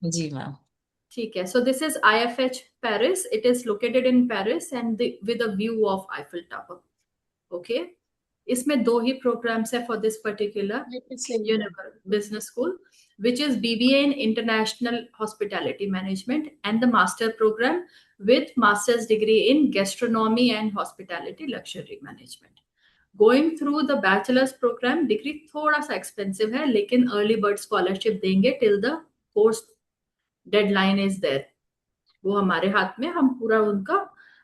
जी ma'am. ठीक है, so this is IFH Paris, it is located in Paris and with a view of Eiffel tower. Okay, इसमें दो ही programmes है for this particular business school, which is BBA in International Hospitality Management and the master program with master's degree in Gastronomy and Hospitality Luxury Management. Going through the bachelor's program, degree थोड़ा सा expensive है लेकिन early bird scholarship देंगे till the course deadline is there. वो हमारे हाथ में, हम पूरा उनका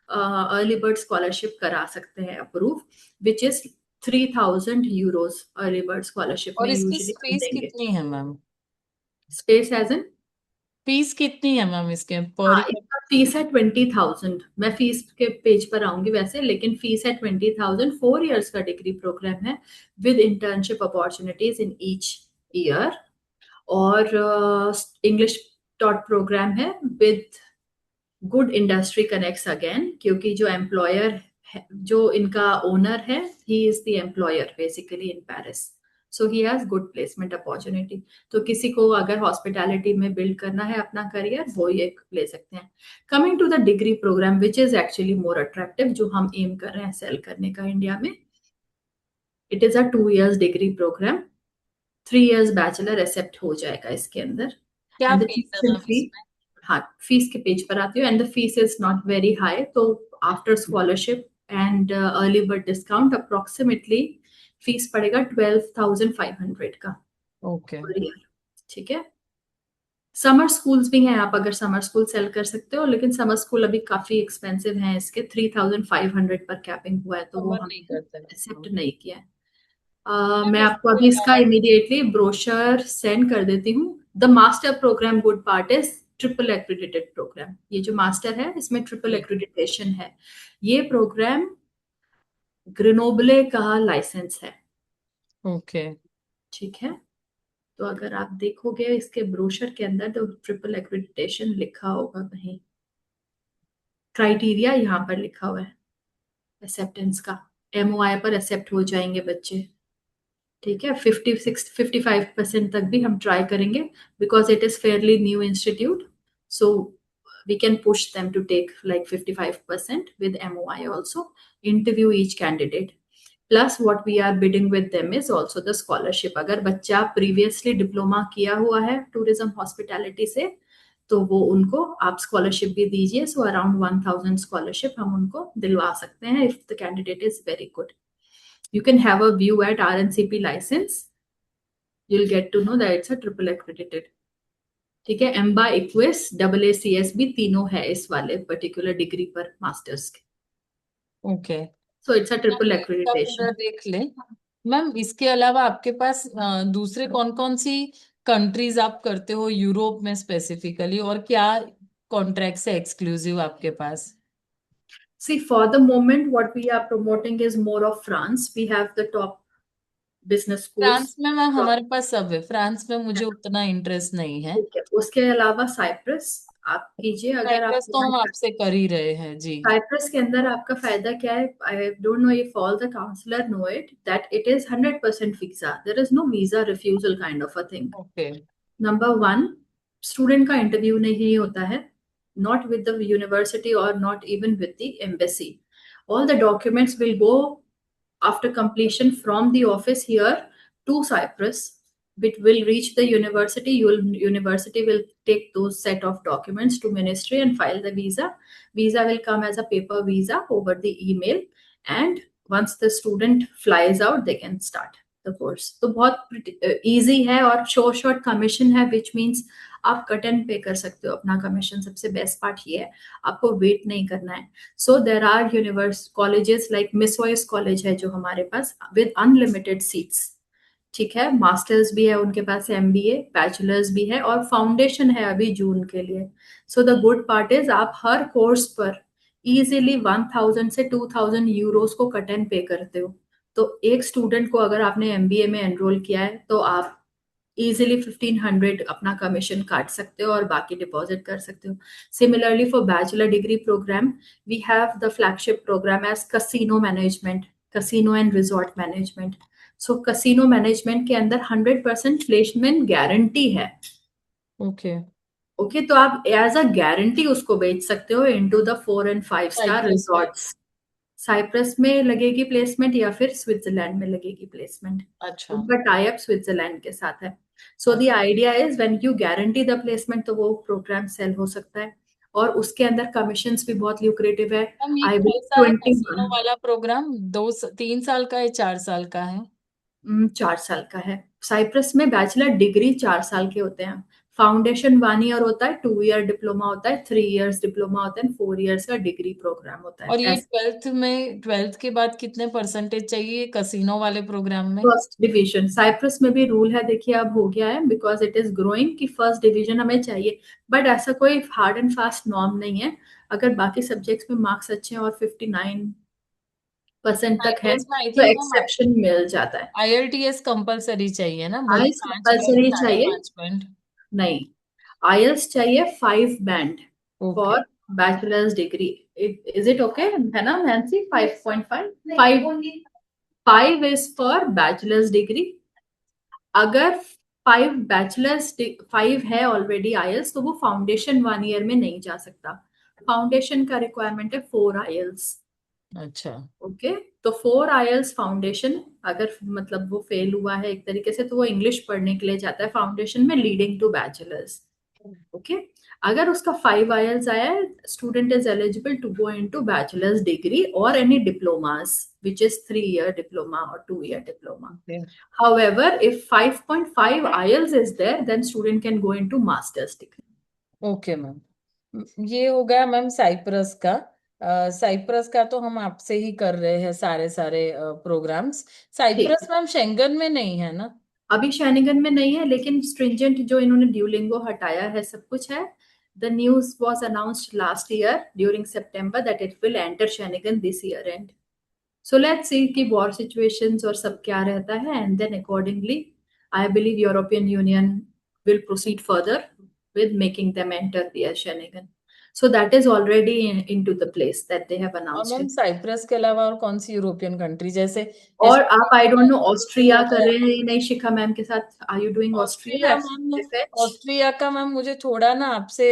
अर्ली बर्ड स्कॉलरशिप करा सकते हैं approve, which is €3,000 early bird scholarship में और इसकी यूजुअली हम फीस देंगे। कितनी है ma'am? Space as in, fees कितनी है मैम इसके पर हाँ ईयर? इसका फीस है 20,000। मैं फीस के पेज पर आऊंगी वैसे, लेकिन फीस है 20,000। 4 इयर्स का डिग्री प्रोग्राम है with internship opportunities in each year, और इंग्लिश टॉट प्रोग्राम है with good industry connects again, क्योंकि जो एम्प्लॉयर है, जो इनका ओनर है, he is the employer basically in Paris, so he has good placement opportunity. तो किसी को अगर हॉस्पिटैलिटी में बिल्ड करना है अपना करियर, वो ये ले सकते हैं। Coming to the degree program which is actually more attractive, जो हम एम कर रहे हैं सेल करने का इंडिया में, it is a 2 years degree programme. 3 years bachelor accept हो जाएगा इसके अंदर। क्या एंड द फीस है ट्यूशन मैम फी, इसमें? हाँ फीस के पेज पर आती हूँ, and the fees is not very high. तो after scholarship and early bird discount approximately fees पड़ेगा 12,500 का ओके। Per year. ठीक है, समर स्कूल्स भी हैं, आप अगर समर स्कूल सेल कर सकते हो, लेकिन समर स्कूल अभी काफी एक्सपेंसिव हैं, इसके 3,500 पर कैपिंग हुआ है, तो वो समर नहीं हमने करते एक्सेप्ट मैम। नहीं किया है। मैम मैं आपको इसके अभी इसका अलावा इमीडिएटली ब्रोशर सेंड कर देती हूँ। The master program good part is triple accredited program. ये जो मास्टर है इसमें ट्रिपल जी। एक्रेडिटेशन है। ये प्रोग्राम ग्रेनोबले का लाइसेंस है। ओके। ठीक है, तो अगर आप देखोगे इसके ब्रोशर के अंदर तो ट्रिपल एक्रेडिटेशन लिखा होगा कहीं, क्राइटेरिया यहाँ पर लिखा हुआ है एक्सेप्टेंस का। MOI पर एक्सेप्ट हो जाएंगे बच्चे। ठीक है, 56-55% तक भी हम ट्राई करेंगे, because it is fairly new institute, so we can push them to take like 55% with MOI also, interview each candidate, plus what we are bidding with them is also the scholarship। अगर बच्चा previously diploma किया हुआ है tourism hospitality से, तो वो उनको आप स्कॉलरशिप भी दीजिए, सो अराउंड 1,000 स्कॉलरशिप हम उनको दिलवा सकते हैं if the candidate is very good. You can have a view at RNCP license, you'll get to know that it's a triple accredited। ठीक है, एम्बा इक्विस AACSB तीनों है इस वाले पर्टिकुलर डिग्री पर मास्टर्स के, okay. So it's a ma'am triple ये इसका पूरा एक्रेडिटेशन। देख ले। मैम इसके अलावा आपके पास दूसरे कौन कौन सी कंट्रीज आप करते हो यूरोप में स्पेसिफिकली, और क्या कॉन्ट्रैक्ट है एक्सक्लूसिव आपके पास? See, for the moment what we are promoting is more of France, we have the top business schools। France में मैम हमारे पास सब है, फ्रांस में मुझे उतना इंटरेस्ट नहीं है। ठीक है, उसके अलावा साइप्रस आप कीजिए अगर आप। साइप्रस तो हम आपसे कर ही रहे हैं जी। साइप्रस के अंदर आपका फायदा क्या है, I don't know if all the counsellor know it, that it is 100% visa, there is no visa refusal kind of a thing. Okay. Number one, student का इंटरव्यू नहीं होता है, नॉट विद द यूनिवर्सिटी और not even with the embassy. All the documents will go after completion from the office here to Cyprus, which will reach the university. University will take those set of documents to ministry and file the visa. Visa will come as a paper visa over the email, and once the student flies out they can start the course। तो बहुत easy है, और short commission है, which means आप cut and पे कर सकते हो अपना कमीशन। सबसे बेस्ट पार्ट ये है, आपको वेट नहीं करना है। So there are universe colleges like miss voice college है जो हमारे पास विद अनलिमिटेड सीट्स। ठीक है, मास्टर्स भी है उनके पास, MBA बैचलर्स भी है, और फाउंडेशन है अभी जून के लिए। So the good part is आप हर कोर्स पर इजीली 1,000 से 2,000 यूरोस को कट एंड पे करते हो। तो एक स्टूडेंट को अगर आपने MBA में एनरोल किया है तो आप इजीली 1,500 अपना कमीशन काट सकते हो और बाकी डिपॉजिट कर सकते हो। Similarly for bachelor degree program we have the flagship program as casino management, casino and resort management. So casino management के अंदर 100% प्लेसमेंट गारंटी है। ओके। ओके, तो आप एज अ गारंटी उसको बेच सकते हो into the 4 and 5 star Cyprus में। रिजॉर्ट्स। साइप्रस में लगेगी प्लेसमेंट या फिर स्विट्जरलैंड में लगेगी प्लेसमेंट। अच्छा। उनका टाई अप स्विट्जरलैंड के साथ है। सो द अच्छा idea is when you guarantee the placement तो वो प्रोग्राम सेल हो सकता है, और उसके अंदर कमीशंस भी बहुत ल्यूक्रेटिव है। मैम, ये आई कैसा बिलीव है 21। कैसीनो वाला प्रोग्राम? 3 साल का है, 4 साल का है? 4 साल का है। साइप्रस में बैचलर डिग्री 4 साल के होते हैं। फाउंडेशन 1 ईयर होता है, 2 ईयर डिप्लोमा होता है, 3 ईयर्स डिप्लोमा होता है, 4 ईयर्स का डिग्री प्रोग्राम होता है। और ये ट्वेल्थ के बाद कितने परसेंटेज चाहिए कैसीनो वाले प्रोग्राम में? फर्स्ट डिवीजन साइप्रस में भी रूल है, देखिए अब हो गया है बिकॉज इट इज ग्रोइंग कि फर्स्ट डिवीजन हमें चाहिए। बट ऐसा कोई हार्ड एंड फास्ट नॉर्म नहीं है। अगर बाकी सब्जेक्ट्स में मार्क्स अच्छे हैं और 59% तक है साइप्रस में आई तो थिंक मैम एक्सेप्शन मिल जाता है। आईएलटीएस कंपलसरी चाहिए ना, वही आइल्स 5 पॉइंट, कंपल्सरी साढ़े चाहिए? पांच पॉइंट नहीं, आईएल्स चाहिए 5 band okay. For bachelors degree. Is it okay है ना Nancy? 5.5, 5 is for bachelors degree. अगर 5 है ऑलरेडी आईएल्स तो वो फाउंडेशन 1 ईयर में नहीं जा सकता। फाउंडेशन का रिक्वायरमेंट है 4 आईएल्स। अच्छा। ओके, तो 4 आईएल्स फाउंडेशन, अगर मतलब वो फेल हुआ है एक तरीके से तो वो इंग्लिश पढ़ने के लिए जाता है फाउंडेशन में लीडिंग टू बैचलर्स। ओके, अगर उसका 5 आईएल्स आया है, student is eligible to go into bachelors degree और any diplomas which is 3 year diploma और 2 year diploma. Okay. However, if 5.5 IELTS is there, then student can go into master's degree. Okay ma'am, ये हो गया ma'am Cyprus का। Cyprus का तो हम आपसे ही कर रहे हैं सारे सारे प्रोग्राम्स। ठीक साइप्रस है, मैम शेंगन में नहीं है ना? अभी शैनिगन में नहीं है, लेकिन स्ट्रिंजेंट जो इन्होंने ड्यूलिंगो हटाया है सब कुछ है। The news was announced last year during September that it will enter Schengen this year end. So let's see कि वॉर सिचुएशंस और सब क्या रहता है, and then accordingly I believe European Union will proceed further with making them enter the Schengen. So that is already into the place that they have और announced ma'am it. Cyprus के अलावा और कौन सी यूरोपियन कंट्री, जैसे और आप आई don't no UK Austria हो कर गया? रहे हैं या नहीं शिखा मैम के साथ? Are you doing Austria Austria ma'am, FH? Austria का मैम मुझे थोड़ा ना आपसे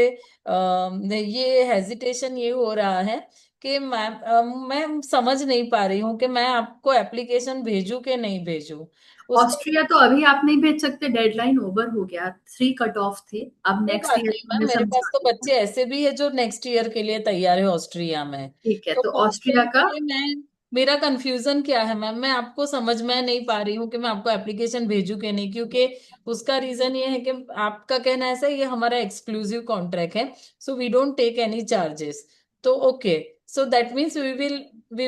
ये हेजिटेशन ये हो रहा है कि मैम मैं समझ नहीं पा रही हूँ कि मैं आपको एप्लीकेशन भेजूं कि नहीं भेजूं उसका। ऑस्ट्रिया तो अभी आप नहीं भेज सकते, डेडलाइन ओवर हो गया, 3 कट ऑफ थे, अब कोई नेक्स्ट बात ईयर नहीं मैम, में मेरे पास समझा तो देंगे। बच्चे ऐसे भी है जो नेक्स्ट ईयर के लिए तैयार है ऑस्ट्रिया में। ठीक है, तो तो उसके ऑस्ट्रिया का लिए मैं, मेरा कंफ्यूजन क्या है मैम, मैं आपको समझ में नहीं पा रही हूँ कि मैं आपको एप्लीकेशन भेजूं कि नहीं, क्योंकि उसका रीजन ये है कि आपका कहना ऐसा है ये हमारा एक्सक्लूसिव कॉन्ट्रैक्ट है, so we don't take any charges. तो okay, so that means we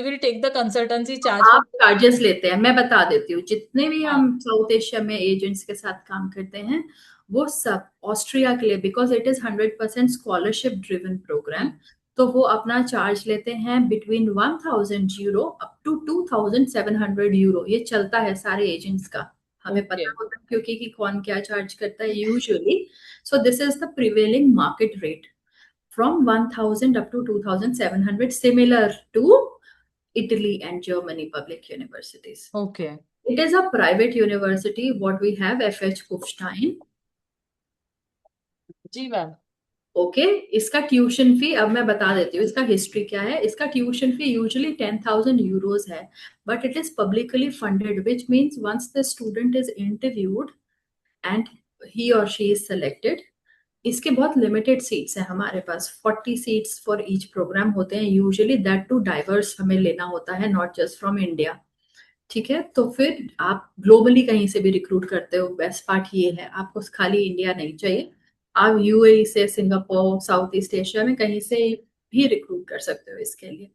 will take the consultancy charge आप फॉर। चार्जेस लेते हैं, मैं बता देती हूँ, जितने भी हाँ। हम साउथ एशिया में एजेंट्स के साथ काम करते हैं वो सब ऑस्ट्रिया के लिए, because it is 100% scholarship driven programme, hmm. तो वो अपना चार्ज लेते हैं between 1,000 euro up to 2,700 euro. ये चलता है सारे एजेंट्स का, हमें ओके। पता होता है क्योंकि कि कौन क्या चार्ज करता है usually. So this is the prevailing market rate, from 1,000 up to 2,700, similar to Italy and Germany public universities. Okay. It is a private university. What we have, FH Kufstein. जी मैम। ओके, इसका tuition fee अब मैं बता देती हूँ, इसका history क्या है। इसका ट्यूशन फी यूजुअली 10,000 यूरोज है, but it is publicly funded, which means once the student is interviewed and he or she is selected, इसके बहुत लिमिटेड सीट्स हैं हमारे पास, 40 सीट्स फॉर ईच प्रोग्राम होते हैं यूजुअली, दैट टू डाइवर्स हमें लेना होता है, नॉट जस्ट फ्रॉम इंडिया। ठीक है, तो फिर आप ग्लोबली कहीं से भी रिक्रूट करते हो, बेस्ट पार्ट ये है, आपको खाली इंडिया नहीं चाहिए, आप यूएई से, सिंगापुर, साउथ ईस्ट एशिया में कहीं से भी रिक्रूट कर सकते हो इसके लिए।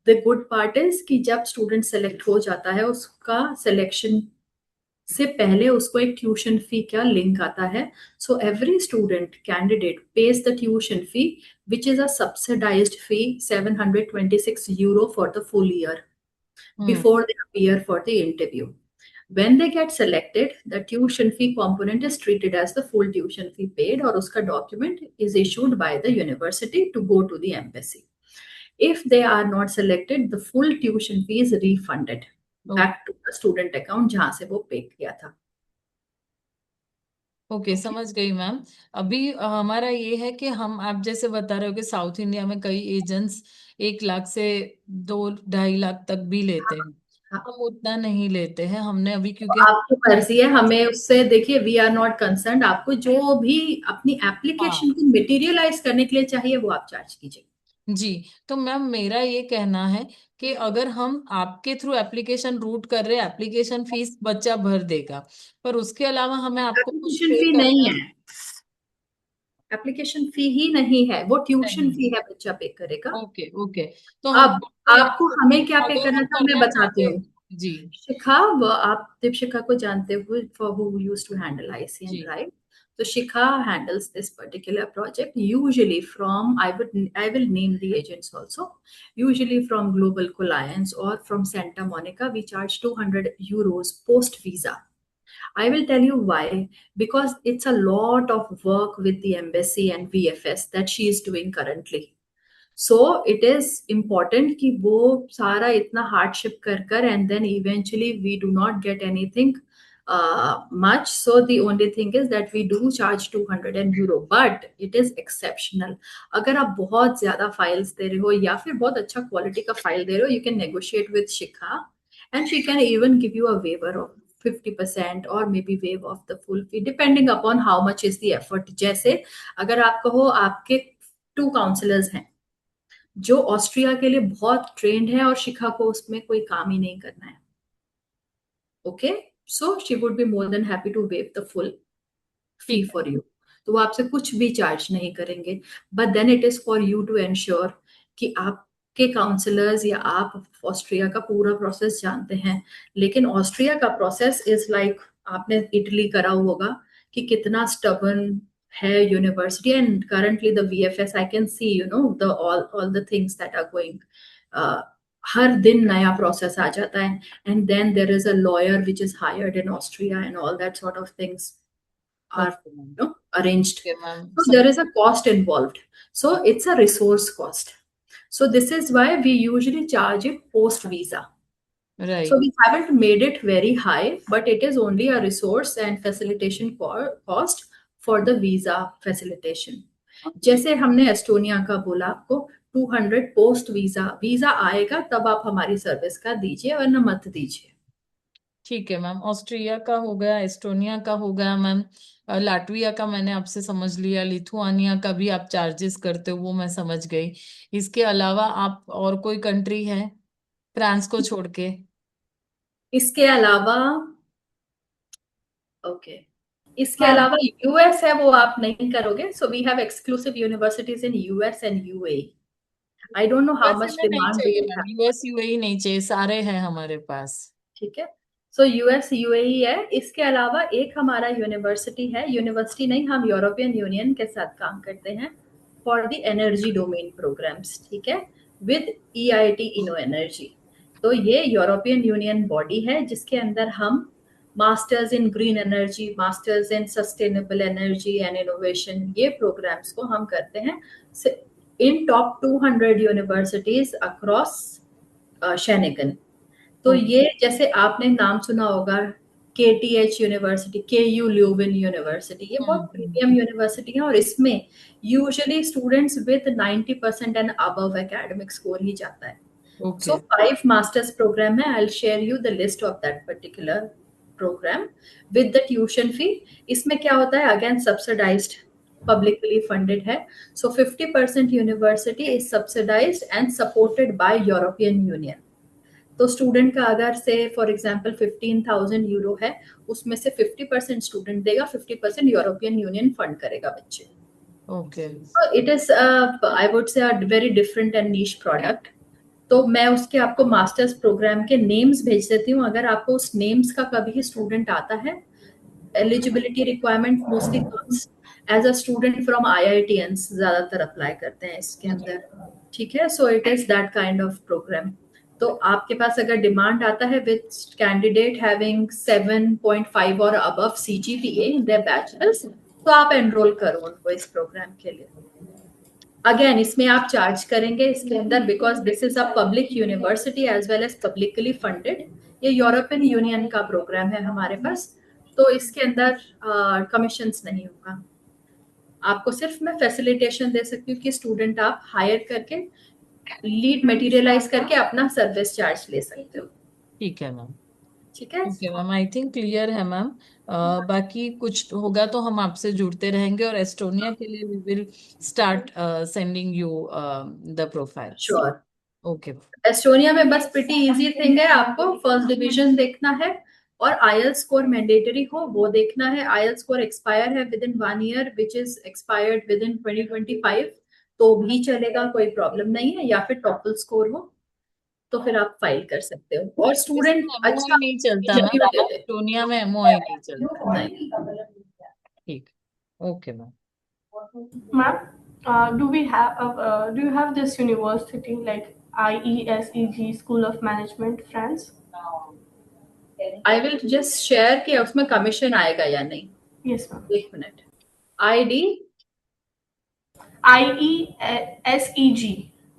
द गुड पार्ट इज कि जब स्टूडेंट सेलेक्ट हो जाता है, उसका सिलेक्शन से पहले उसको एक ट्यूशन फी का लिंक आता है। So every student candidate page the tuition fee which is a subsidised fee 726 euro for the full year hmm. before they appear for the interview. When they get selected, the tuition fee component is treated as the full tuition fee paid, और उसका document is issued by the university to go to the embassy. If they are not selected, the full tuition fee is refunded back to the student account जहां से वो पे किया था। Okay, समझ गई मैम। अभी हमारा ये है कि हम, आप जैसे बता रहे हो कि साउथ इंडिया में कई एजेंट्स 1 लाख से 2-2.5 लाख तक भी लेते हैं। हाँ, हम उतना नहीं लेते हैं, हमने अभी तो क्योंकि आपकी मर्जी है, हमें उससे, देखिए वी आर नॉट कंसर्न, आपको जो भी अपनी हाँ एप्लीकेशन को मटेरियलाइज करने के लिए चाहिए वो आप चार्ज कीजिए। जी। तो मैम मेरा ये कहना है कि अगर हम आपके थ्रू एप्लीकेशन रूट कर रहे हैं, एप्लीकेशन फीस बच्चा भर देगा, पर उसके अलावा हमें आपको कुछ एप्लीकेशन पे फी नहीं करना है, एप्लीकेशन फी ही नहीं है, वो ट्यूशन नहीं। फी है, बच्चा पे करेगा। Okay okay. तो हम अब करते हैं आपको तो हमें क्या पे अगर करना हम था मैं करना बताती चाहते हूँ। हैं जी। शिखा, वो आप दीपशिखा को जानते हो, for who used to handle ICN, जी right? So Shikha handles this particular project usually from, I will name the agents also. Usually from Global Alliance or from Santa Monica, we charge 200 euros post visa. I will tell you why. Because it's a lot of work with the embassy and VFS that she is doing currently. So it is important कि वो सारा इतना hardship कर कर and then eventually we do not get anything much. So the only thing is that we do charge 200 and euro, but it is exceptional. अगर आप बहुत ज्यादा फाइल्स दे रहे हो या फिर बहुत अच्छा क्वालिटी का फाइल दे रहे हो, you can negotiate with Shikha and she can even give you a waiver of 50% or maybe waive off the full fee depending upon how much is the effort. जैसे अगर आप कहो आपके 2 काउंसलर्स हैं जो ऑस्ट्रिया के लिए बहुत ट्रेंड है और शिखा को उसमें कोई काम ही नहीं करना है, okay, so she would be more than happy to waive the full fee ठीक है। For you. तो वो आपसे कुछ भी चार्ज नहीं करेंगे, but then it is for you to ensure कि आपके काउंसलर्स या आप ऑस्ट्रिया का पूरा प्रोसेस जानते हैं। लेकिन ऑस्ट्रिया का प्रोसेस इज लाइक, आपने इटली करा होगा कि कितना स्टबन है university, and currently the VFS I can see, you know, the all the things that are going, हर दिन नया प्रोसेस आ जाता है, and then there is a lawyer which is hired in Austria and all that sort of things are, okay ma'am. arranged. Okay ma'am So समझ। there is a cost involved. So it's a resource cost. So this is why we usually charge it post visa. So right. we haven't made it very high, but it is only a resource and facilitation cost for the visa facilitation. जैसे हमने Estonia का बोला आपको 200 post visa, visa आएगा तब आप हमारी service का दीजिए वरना मत दीजिए। ठीक है मैम, ऑस्ट्रिया का हो गया, एस्टोनिया का हो गया मैम, लाटविया का मैंने आपसे समझ लिया, लिथुआनिया का भी आप चार्जेस करते हो वो मैं समझ गई। इसके अलावा आप और कोई कंट्री है फ्रांस को छोड़ के? इसके अलावा, ओके, इसके हाँ, अलावा यूएस है, वो आप नहीं करोगे। So we have exclusive universities in US and UAE. I don't know how USA much में नहीं डिमांड डू चाहिए you ma'am, have. US UAE नहीं चाहिए, सारे हैं हमारे पास। ठीक है, सो यूएस यूएई है। इसके अलावा एक हमारा यूनिवर्सिटी है, यूनिवर्सिटी नहीं, हम यूरोपियन यूनियन के साथ काम करते हैं for the energy domain programs, ठीक है, विद ईआईटी इनो एनर्जी। तो ये यूरोपियन यूनियन बॉडी है जिसके अंदर हम masters in green energy, masters in sustainable energy and innovation, ये प्रोग्राम्स को हम करते हैं in top 200 universities across Schengen. तो ओके। ये जैसे आपने नाम सुना होगा, KTH university, KU Leuven university, ये बहुत हम्म। प्रीमियम यूनिवर्सिटी है और इसमें usually students with 90% and above academic score ही जाता है। ओके। सो 5 मास्टर्स प्रोग्राम है, I will share you the list of that particular program with the tuition fee. इसमें क्या होता है, अगेन सब्सिडाइज्ड, पब्लिकली फंडेड है। So 50% university is subsidised and supported by European Union. तो student का अगर से फॉर एग्जाम्पल 15,000 यूरो है, उसमें से 50% स्टूडेंट देगा, 50% यूरोपियन यूनियन फंड करेगा बच्चे। ओके। तो it is, I would say, a very different and niche product. तो मैं उसके आपको मास्टर्स प्रोग्राम के नेम्स भेज देती हूँ, अगर आपको उस नेम्स का कभी स्टूडेंट आता है। Eligibility requirement mostly comes as a student from IITians, ज्यादातर अप्लाई करते हैं इसके अंदर, ठीक है। So it is that kind of program. तो आपके पास अगर डिमांड आता है विद कैंडिडेट हैविंग 7.5 और above CGPA in their bachelors, तो आप एनरोल करो उनको इस प्रोग्राम के लिए। अगेन इसमें आप चार्ज करेंगे इसके अंदर, because this is a public university as well as publicly funded. ये यूरोपियन यूनियन का प्रोग्राम है हमारे पास। तो इसके अंदर कमीशंस नहीं होगा। आपको सिर्फ मैं फैसिलिटेशन दे सकती हूँ कि स्टूडेंट आप हायर करके लीड मटेरियलाइज करके अपना सर्विस चार्ज ले सकते हो। ठीक है मैम। ठीक है। Okay ma'am, I think clear है मैम। बाकी कुछ होगा तो हम आपसे जुड़ते रहेंगे, और एस्टोनिया के लिए we will start sending you the profiles. Sure. Okay. Estonia में बस प्रिटी इजी थिंग है, आपको फर्स्ट डिवीजन देखना है और आईएलटीएस स्कोर मैंडेटरी हो वो देखना है। आईएलटीएस स्कोर एक्सपायर है with in 1 year which is expired with in 2025 तो भी चलेगा, कोई प्रॉब्लम नहीं है। या फिर टॉफल स्कोर हो तो फिर आप फाइल कर सकते हो। और स्टूडेंट इसमें एमओआई अच्छा नहीं चलता मैम, इंटरव्यू देते एस्टोनिया में एमओआई नहीं चलता। नहीं। ठीक। Okay ma'am. Ma'am, do you have this university like IESEG School of Management, France? I will just share कि उसमें कमीशन आएगा या नहीं। Yes, ma'am. एक minute. ID IESEG.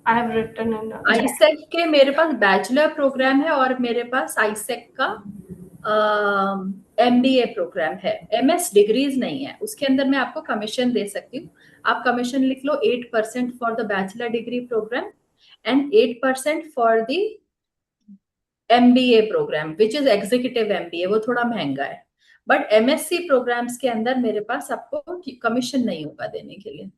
I have written in the आईसेक के मेरे पास बैचलर प्रोग्राम है और मेरे पास आईसेक का MBA प्रोग्राम है। MS डिग्रीज नहीं है उसके अंदर। मैं आपको कमीशन दे सकती हूँ, आप कमीशन लिख लो 8% for the bachelor degree program and 8% for the MBA program which is executive MBA, वो थोड़ा महंगा है। बट MSc प्रोग्राम्स के अंदर मेरे पास आपको कमीशन नहीं होगा देने के लिए।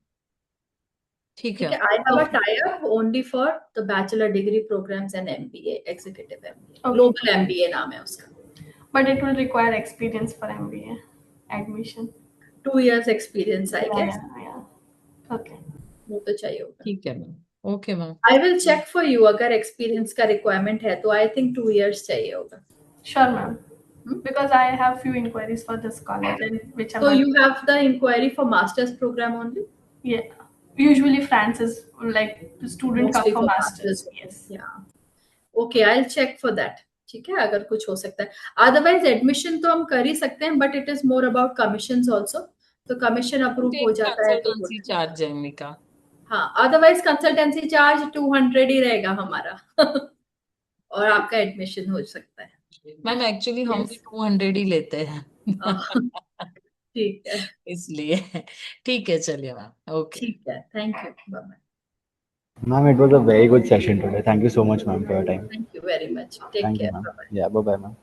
ठीक ठीक है। है। I have a tie up only for the bachelor degree programs and MBA executive MBA, Okay. Global MBA नाम है उसका। but it will require experience for MBA admission. 2 years experience I Yeah, guess, yeah. Okay. वो तो चाहिए होगा। ठीक है मैम। Okay ma'am. I will check for you, अगर एक्सपीरियंस का रिक्वायरमेंट है तो आई थिंक 2 years चाहिए होगा। Sure, ma'am. Because I have few inquiries for this college and which So I'm you have the inquiry for master's program only? yeah. Usually France is like the student come Mostly for for masters. masters. Yes. Yeah. Okay, I'll check for that. ठीक है, अगर कुछ हो सकता है। Otherwise admission तो हम कर ही सकते हैं but it is more about commissions also. तो कमीशन अप्रूव हो जाता है तो कंसल्टेंसी चार्ज है का। हाँ, अदरवाइज कंसल्टेंसी चार्ज 200 ही रहेगा हमारा और आपका एडमिशन हो सकता है। मैम एक्चुअली हम Yes. भी 200 ही लेते हैं ठीक है। इसलिए। ठीक है, चलिए मैम। ओके। ठीक है, thank you, bye bye. Ma'am, it was a very good session today. Thank you so much, ma'am, for your time. Thank you very much, take Thank you, care, ma'am. Bye bye. Yeah, bye bye, ma'am.